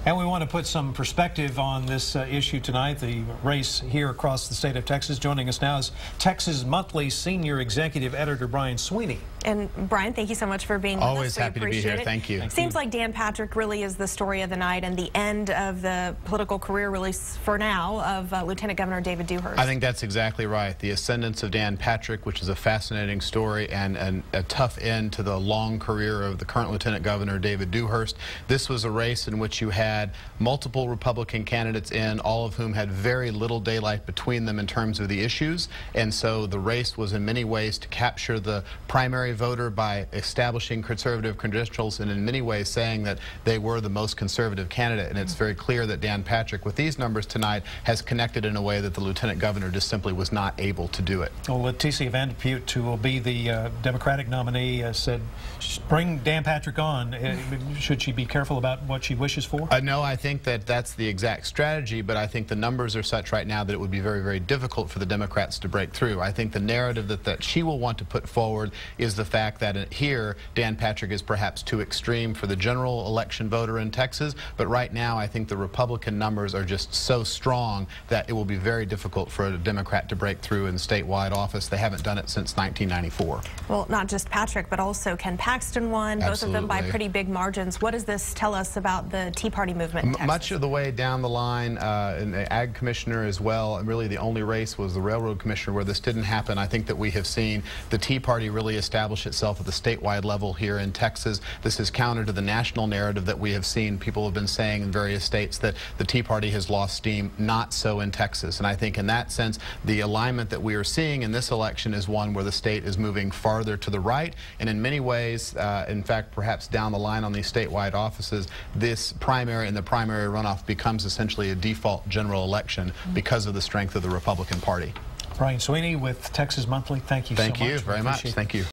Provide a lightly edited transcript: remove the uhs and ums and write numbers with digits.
And we want to put some perspective on this issue tonight, the race here across the state of Texas. Joining us now is Texas Monthly Senior Executive Editor Brian Sweeney. And Brian, thank you so much for being with us. Always happy to be here. Thank you. Seems like Dan Patrick really is the story of the night and the end of the political career, really for now, of Lieutenant Governor David Dewhurst. I think that's exactly right. The ascendance of Dan Patrick, which is a fascinating story and a tough end to the long career of the current Lieutenant Governor David Dewhurst. This was a race in which you had multiple Republican candidates in, all of whom had very little daylight between them in terms of the issues, and so the race was in many ways to capture the primary voter by establishing conservative credentials and in many ways saying that they were the most conservative candidate. And it's very clear that Dan Patrick, with these numbers tonight, has connected in a way that the Lieutenant Governor just simply was not able to do it. Well, Leticia Putte, who will be the Democratic nominee, said, bring Dan Patrick on. Should she be careful about what she wishes for? No, I think that that's the exact strategy, but I think the numbers are such right now that it would be very, very difficult for the Democrats to break through. I think the narrative that she will want to put forward is the fact that here, Dan Patrick is perhaps too extreme for the general election voter in Texas, but right now I think the Republican numbers are just so strong that it will be very difficult for a Democrat to break through in statewide office. They haven't done it since 1994. Well, not just Patrick, but also Ken Paxton won, both of them by pretty big margins. What does this tell us about the Tea Party movement in Texas? Much of the way down the line, and the Ag Commissioner as well, and really the only race was the Railroad Commissioner where this didn't happen. I think that we have seen the Tea Party really establish itself at the statewide level here in Texas. This is counter to the national narrative that we have seen. People have been saying in various states that the Tea Party has lost steam. Not so in Texas. And I think in that sense, the alignment that we are seeing in this election is one where the state is moving farther to the right. And in many ways, in fact, perhaps down the line on these statewide offices, this primary and the primary runoff becomes essentially a default general election because of the strength of the Republican Party. Brian Sweeney with Texas Monthly, thank you so much. Thank you very much. Thank you.